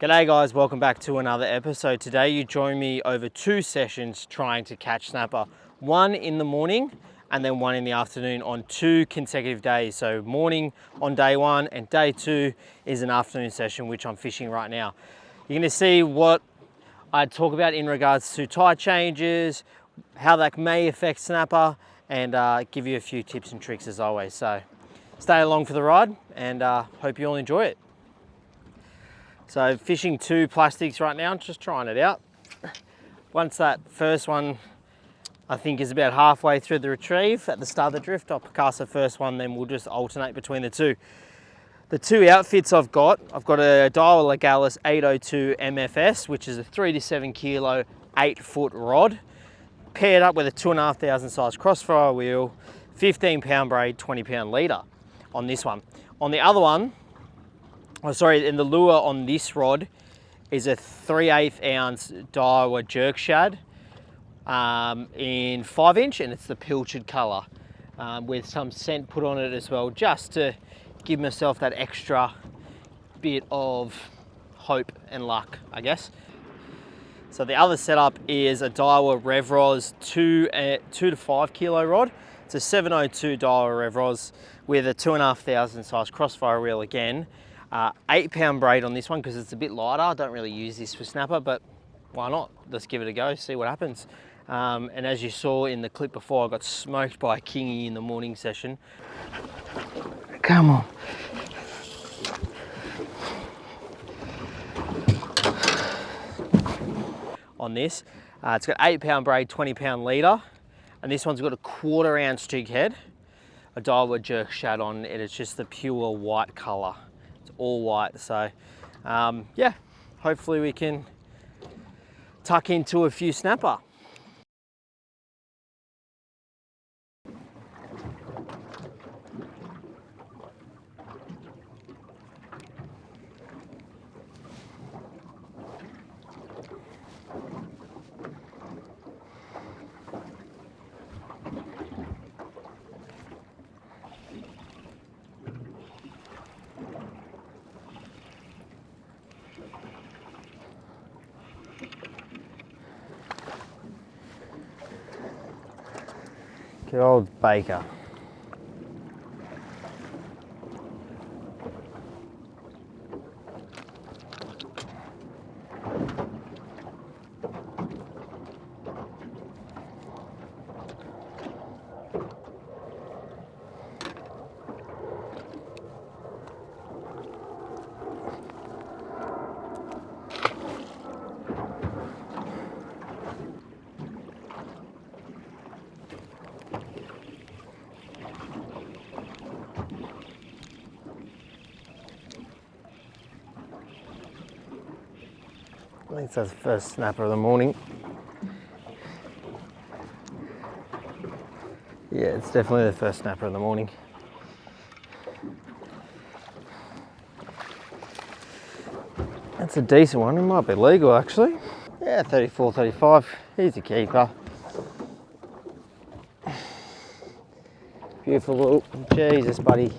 G'day guys, welcome back to another episode. Today you join me over 2 sessions trying to catch snapper. One in the morning and then one in the afternoon on 2 consecutive days. So morning on day 1 and day 2 is an afternoon session, which I'm fishing right now. You're gonna see what I talk about in regards to tide changes, how that may affect snapper, and give you a few tips and tricks as always. So stay along for the ride and hope you all enjoy it. So fishing 2 plastics right now, just trying it out. Once that first one, I think, is about halfway through the retrieve at the start of the drift, I'll cast the first one, then we'll just alternate between the two. The 2 outfits I've got a Daiwa Legalis 802 MFS, which is a 3 to 7 kilo, 8-foot rod, paired up with a 2,500 size crossfire wheel, 15 pound braid, 20 pound leader on this one. On the other one, and the lure on this rod is a 3/8 ounce Daiwa jerk shad in 5-inch, and it's the pilchard colour with some scent put on it as well, just to give myself that extra bit of hope and luck, I guess. So the other setup is a Daiwa Revros 2 to 5 kilo rod. It's a 702 Daiwa Revros with a 2,500 size crossfire reel again. 8 pound braid on this one because it's a bit lighter. I don't really use this for snapper, but why not? Let's give it a go, see what happens. And as you saw in the clip before, I got smoked by a kingy in the morning session. Come on. On this, it's got 8 pound braid, 20 pound leader, and this one's got a 1/4 ounce jig head, a Daiwa jerk shad on it. It's just the pure white colour. All white, so yeah, hopefully we can tuck into a few snapper. Good old Baker. I think that's the first snapper of the morning. Yeah, it's definitely the first snapper of the morning. That's a decent one. It might be legal actually. Yeah, 34, 35. He's a keeper. Beautiful little, Jesus buddy.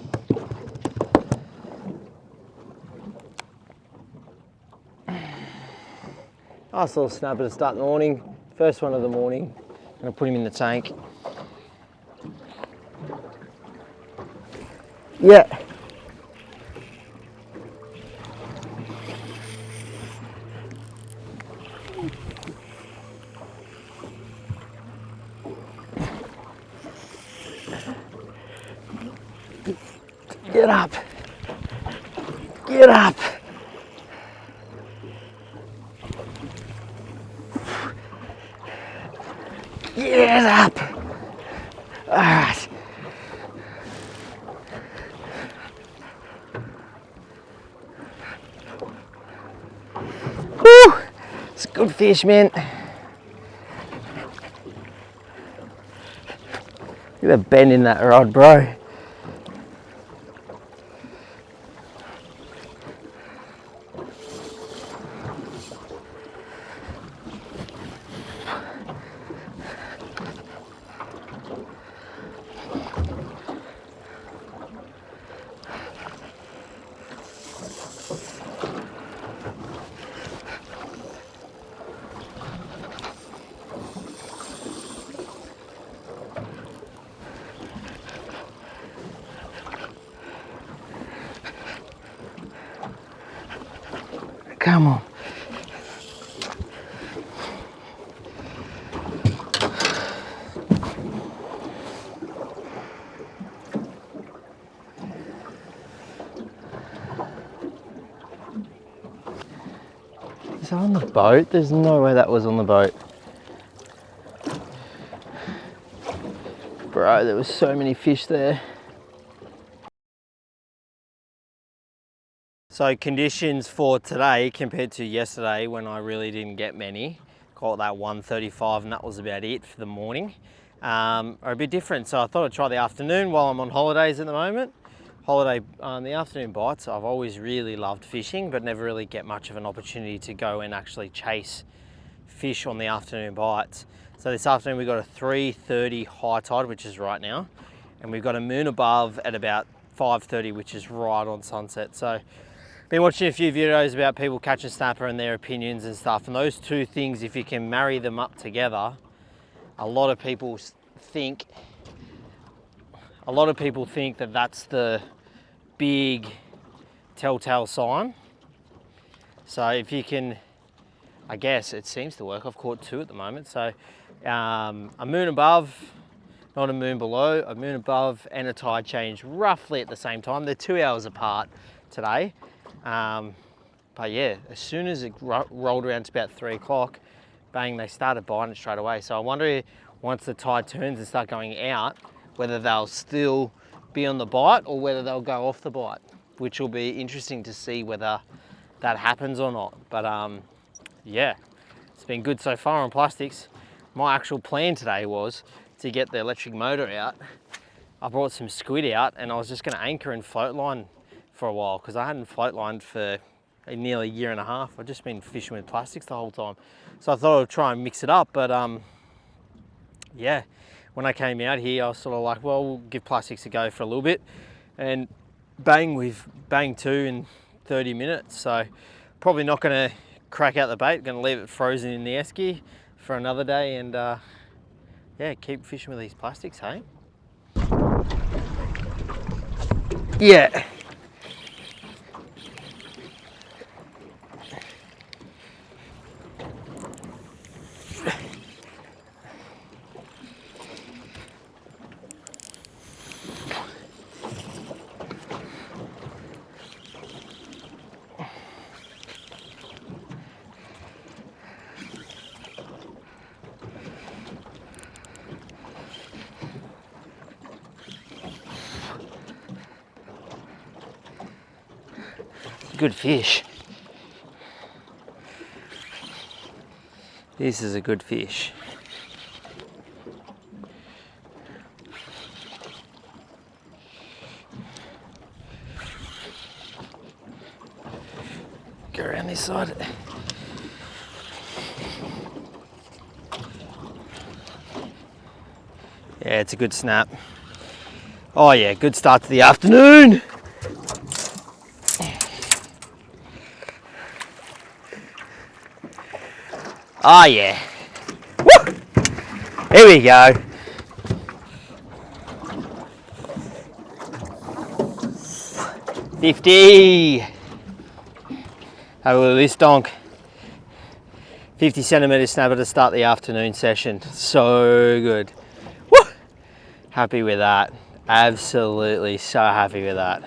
Nice little snapper to start in the morning. First one of the morning. I'm gonna put him in the tank. Yeah. Get up. Get up. Get up! All right. Woo! It's a good fish, man. Look at the bend in that rod, bro. Come on. Is that on the boat? There's no way that was on the boat. Bro, there was so many fish there. So conditions for today compared to yesterday when I really didn't get many, caught that 135 and that was about it for the morning, are a bit different. So I thought I'd try the afternoon while I'm on holidays at the moment. The afternoon bites, I've always really loved fishing, but never really get much of an opportunity to go and actually chase fish on the afternoon bites. So this afternoon we got a 3:30 high tide, which is right now, and we've got a moon above at about 5:30, which is right on sunset. So been watching a few videos about people catching snapper and their opinions and stuff, and those two things, if you can marry them up together, a lot of people think that that's the big telltale sign. So if you can, I guess it seems to work. I've caught two at the moment. So a moon above, not a moon below, a moon above and a tide change roughly at the same time. They're 2 hours apart today. But yeah, as soon as it rolled around to about 3 o'clock, bang, they started biting straight away. So I wonder, once the tide turns and start going out, whether they'll still be on the bite or whether they'll go off the bite, which will be interesting to see whether that happens or not. But yeah, it's been good so far on plastics. My actual plan today was to get the electric motor out. I brought some squid out and I was just going to anchor and float line for a while because I hadn't float lined for nearly a year and a half. I've just been fishing with plastics the whole time. So I thought I'd try and mix it up, but yeah, when I came out here, I was sort of like, well, we'll give plastics a go for a little bit, and bang, we've banged two in 30 minutes. So probably not going to crack out the bait, going to leave it frozen in the esky for another day, and yeah, keep fishing with these plastics, hey? Yeah. Good fish. This is a good fish. Go around this side. Yeah, it's a good snap. Oh yeah, good start to the afternoon. Oh yeah. Woo! Here we go. $50. Have a look at this donk. 50 centimetre snapper to start the afternoon session. So good. Woo! Happy with that. Absolutely so happy with that.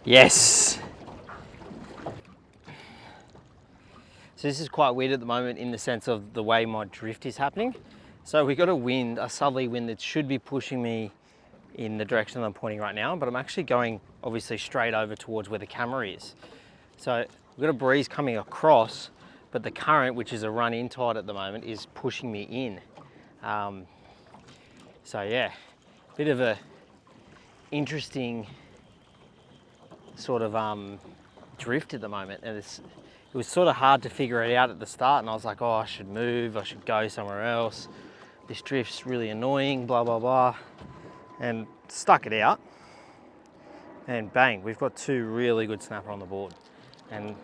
Yes. So this is quite weird at the moment in the sense of the way my drift is happening. So we got a wind, a southerly wind that should be pushing me in the direction that I'm pointing right now, but I'm actually going obviously straight over towards where the camera is. So we've got a breeze coming across, but the current, which is a run-in tide at the moment, is pushing me in. So yeah, bit of a interesting sort of drift at the moment, and it was sort of hard to figure it out at the start, and I was like, oh, I should move, I should go somewhere else. This drift's really annoying, blah, blah, blah. And stuck it out, and bang, we've got two really good snapper on the board. And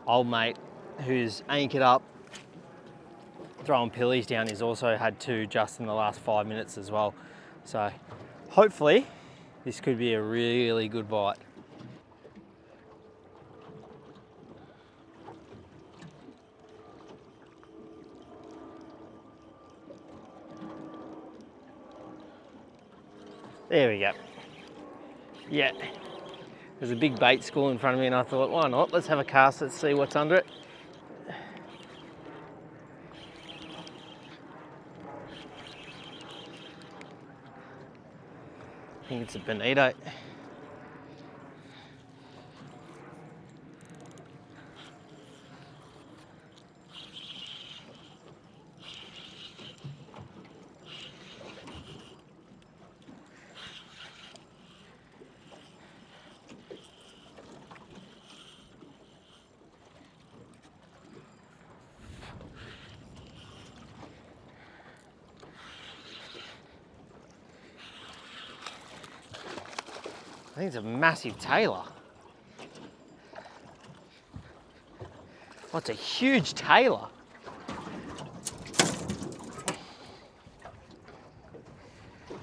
old mate, who's anchored up, throwing pillies down, he's also had two just in the last 5 minutes as well. So hopefully this could be a really good bite. There we go. Yeah. There's a big bait school in front of me and I thought, why not? Let's have a cast, let's see what's under it. I think it's a bonito. I think it's a massive tailor. Oh, it's a huge tailor.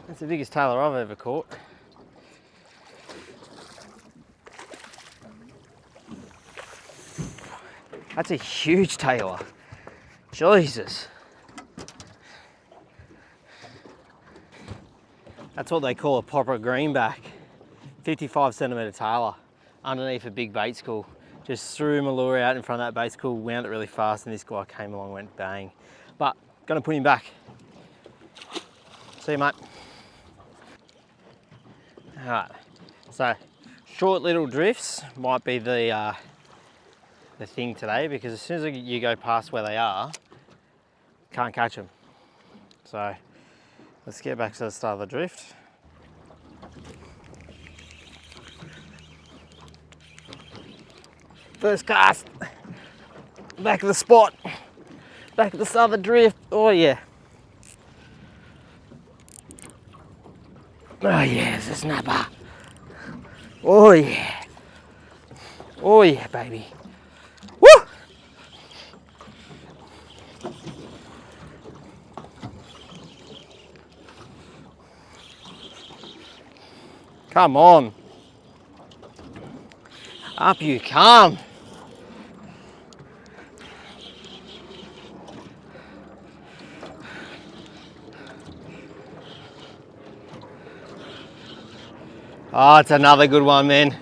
That's the biggest tailor I've ever caught. That's a huge tailor. Jesus. That's what they call a proper greenback. 55 centimetre tailor underneath a big bait school. Just threw my lure out in front of that bait school, wound it really fast, and this guy came along and went bang. But gonna put him back. See you, mate. All right, so short little drifts might be the thing today, because as soon as you go past where they are, can't catch them. So let's get back to the start of the drift. First cast, back of the spot, back at the start of the drift. Oh yeah. Oh yeah, it's a snapper. Oh yeah. Oh yeah, baby. Woo! Come on. Up you come. Oh, it's another good one, man.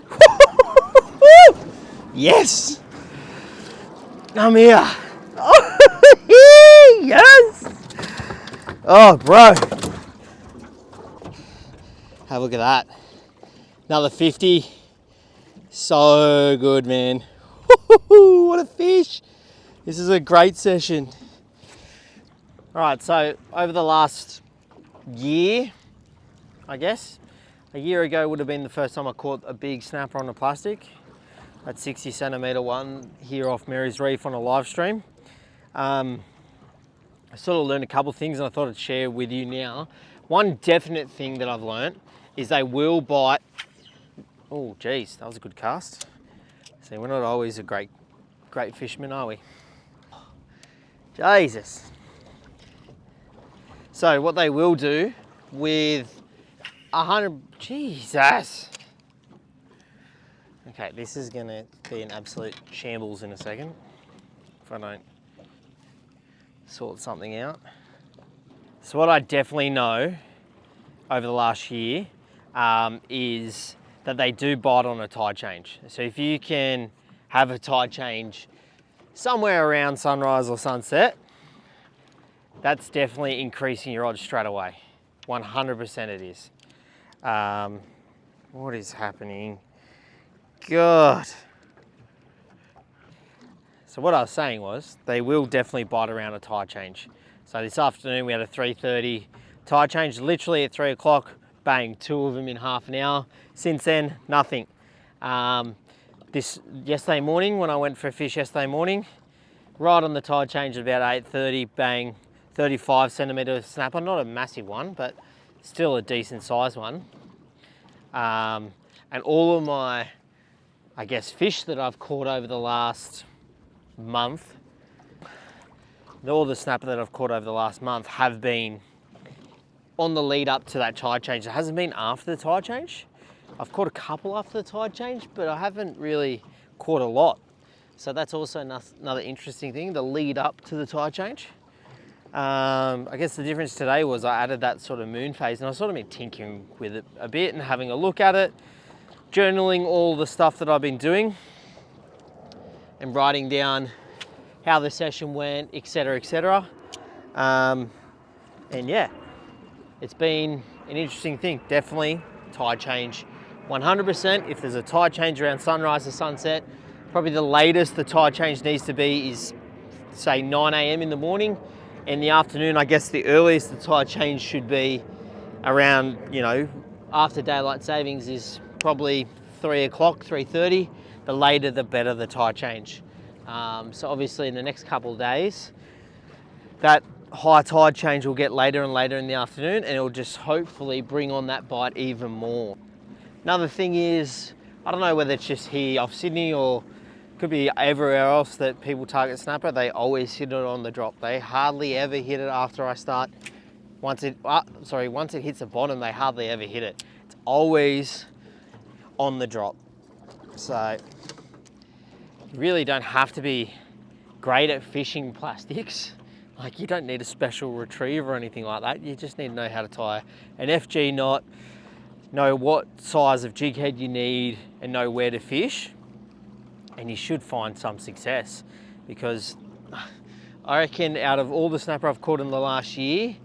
Yes. I'm here. Oh, yes. Oh, bro. Have a look at that. Another 50. So good, man. What a fish. This is a great session. All right, so over the last year, I guess, a year ago would have been the first time I caught a big snapper on a plastic. That 60 centimetre one here off Mary's Reef on a live stream. I sort of learned a couple of things and I thought I'd share with you now. One definite thing that I've learned is they will bite. Oh geez, that was a good cast. See, we're not always a great fishermen, are we? Jesus. So what they will do with 100, Jesus. Okay, this is gonna be an absolute shambles in a second if I don't sort something out. So what I definitely know over the last year is that they do bite on a tide change. So if you can have a tide change somewhere around sunrise or sunset, that's definitely increasing your odds straight away. 100% it is. What is happening? God. So what I was saying was, they will definitely bite around a tide change. So this afternoon we had a 3:30 tide change, literally at 3 o'clock, bang, 2 of them in half an hour. Since then, nothing. This yesterday morning, when I went for a fish yesterday morning, right on the tide change at about 8:30, bang, 35 centimetre snapper, not a massive one, but still a decent size one. And all of my, I guess, fish that I've caught over the last month, all the snapper that I've caught over the last month have been on the lead up to that tide change. It hasn't been after the tide change. I've caught a couple after the tide change, but I haven't really caught a lot. So that's also another interesting thing, the lead up to the tide change. I guess the difference today was I added that sort of moon phase, and I was sort of been tinkering with it a bit and having a look at it, journaling all the stuff that I've been doing and writing down how the session went, etc, etc. And yeah, it's been an interesting thing. Definitely tide change 100%. If there's a tide change around sunrise or sunset, probably the latest the tide change needs to be is say 9 a.m. in the morning. In the afternoon, I guess the earliest the tide change should be around, you know, after daylight savings is probably 3 o'clock, 3:30. The later the better the tide change. So obviously in the next couple of days, that high tide change will get later and later in the afternoon, and it'll just hopefully bring on that bite even more. Another thing is, I don't know whether it's just here off Sydney or could be everywhere else that people target snapper, they always hit it on the drop. They hardly ever hit it after I start. Once it hits the bottom, they hardly ever hit it. It's always on the drop. So you really don't have to be great at fishing plastics. Like, you don't need a special retrieve or anything like that. You just need to know how to tie an FG knot, know what size of jig head you need, and know where to fish. And you should find some success, because I reckon out of all the snapper I've caught in the last year,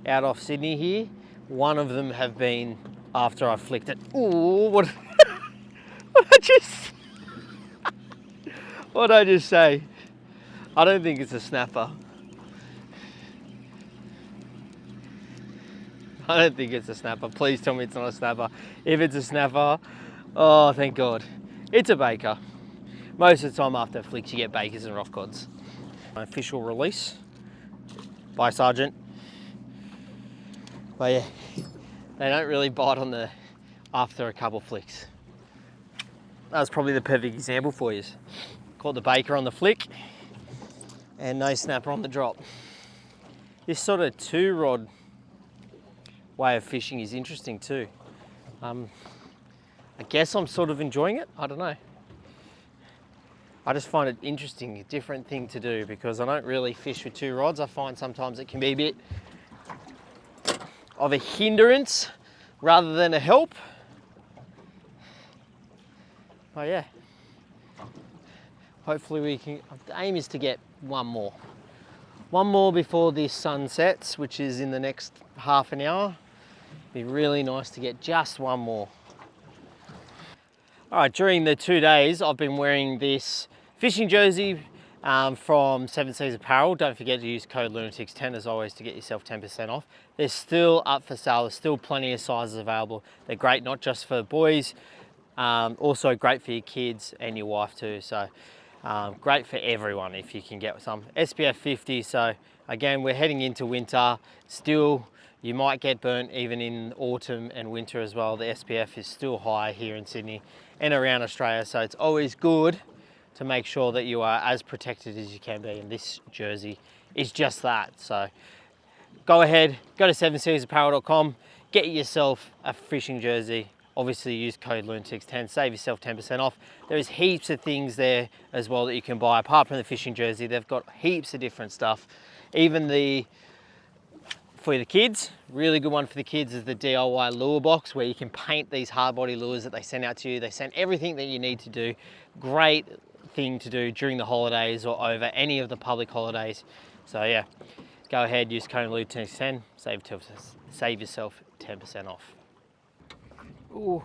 out off Sydney here, one of them have been after I flicked it. Ooh, what what'd I just say? I don't think it's a snapper. I don't think it's a snapper. Please tell me it's not a snapper. If it's a snapper, oh, thank God. It's a baker. Most of the time after flicks, you get bakers and rock cods. Official release by Sergeant. But yeah, they don't really bite on the after a couple flicks. That was probably the perfect example for you. Caught the baker on the flick and no snapper on the drop. This sort of 2-rod way of fishing is interesting too. I guess I'm sort of enjoying it. I don't know. I just find it interesting, a different thing to do, because I don't really fish with 2 rods. I find sometimes it can be a bit of a hindrance rather than a help. Oh yeah. Hopefully we can, the aim is to get one more. One more before this sun sets, which is in the next half an hour. It'd be really nice to get just one more. All right, during the 2 days, I've been wearing this fishing jersey from 7 Seas Apparel. Don't forget to use code Lunatics10 as always to get yourself 10% off. They're still up for sale. There's still plenty of sizes available. They're great, not just for boys, also great for your kids and your wife too. So great for everyone if you can get some. SPF 50, so again, we're heading into winter. Still, you might get burnt even in autumn and winter as well. The SPF is still high here in Sydney and around Australia, so it's always good to make sure that you are as protected as you can be, and this jersey is just that. So go ahead, go to 7seasapparel.com, get yourself a fishing jersey. Obviously use code Lunatics10, save yourself 10% off. There's heaps of things there as well that you can buy. Apart from the fishing jersey, they've got heaps of different stuff. Even for the kids, really good one for the kids is the DIY lure box, where you can paint these hard body lures that they send out to you. They send everything that you need to do. Great thing to do during the holidays or over any of the public holidays. So yeah, go ahead, use code Lunatics10, save yourself 10% off. Ooh.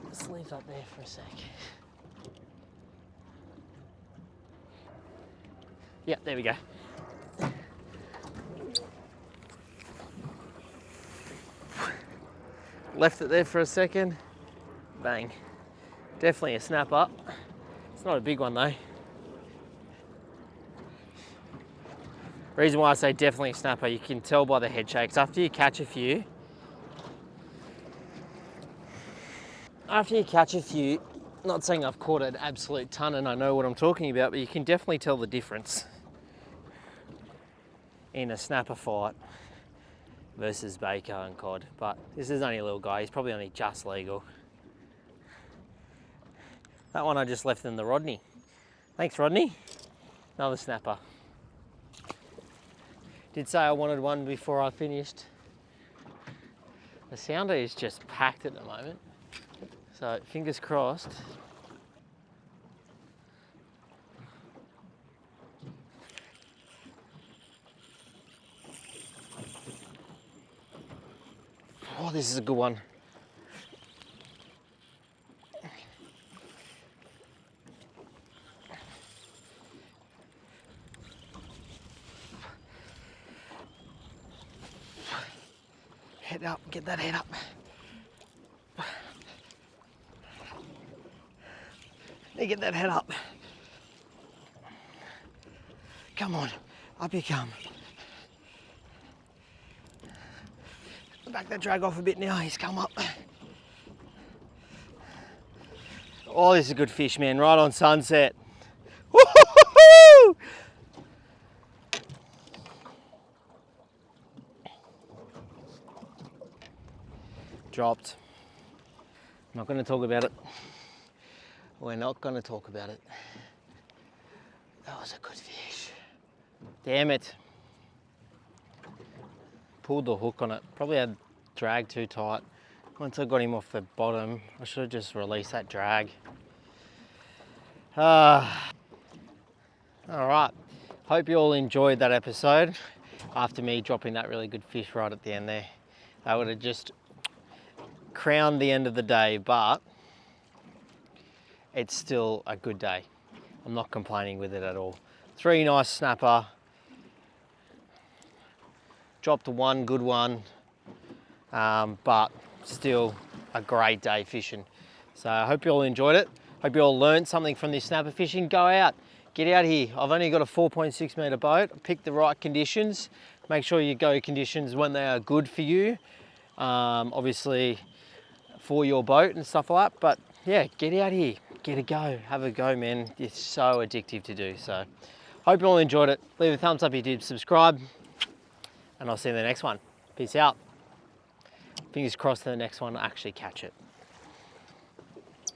Let's leave that there for a sec. Yeah, there we go. Left it there for a second. Bang. Definitely a snapper. It's not a big one though. Reason why I say definitely a snapper, you can tell by the head shakes. After you catch a few, not saying I've caught an absolute ton and I know what I'm talking about, but you can definitely tell the difference in a snapper fight versus baker and cod. But this is only a little guy, he's probably only just legal. That one I just left in the Rodney. Thanks, Rodney. Another snapper. Did say I wanted one before I finished. The sounder is just packed at the moment. So fingers crossed. Oh, this is a good one. Head up, get that head up. Hey, get that head up. Come on, up you come. Back that drag off a bit now, he's come up. Oh, this is a good fish, man, right on sunset. Woo-hoo-hoo-hoo! Dropped. I'm not going to talk about it. We're not going to talk about it. That was a good fish. Damn it. Pulled the hook on it. Probably had drag too tight. Once I got him off the bottom, I should have just released that drag. All right. Hope you all enjoyed that episode after me dropping that really good fish right at the end there. That would have just crowned the end of the day, but it's still a good day. I'm not complaining with it at all. 3 nice snapper. Dropped one good one, but still a great day fishing. So I hope you all enjoyed it. Hope you all learned something from this snapper fishing. Go out, get out here. I've only got a 4.6 metre boat. Pick the right conditions. Make sure you go conditions when they are good for you. Obviously for your boat and stuff like that. But yeah, get out here, get a go, have a go, man. It's so addictive to do. So hope you all enjoyed it. Leave a thumbs up if you did, subscribe, and I'll see you in the next one. Peace out. Fingers crossed the next one I actually catch it.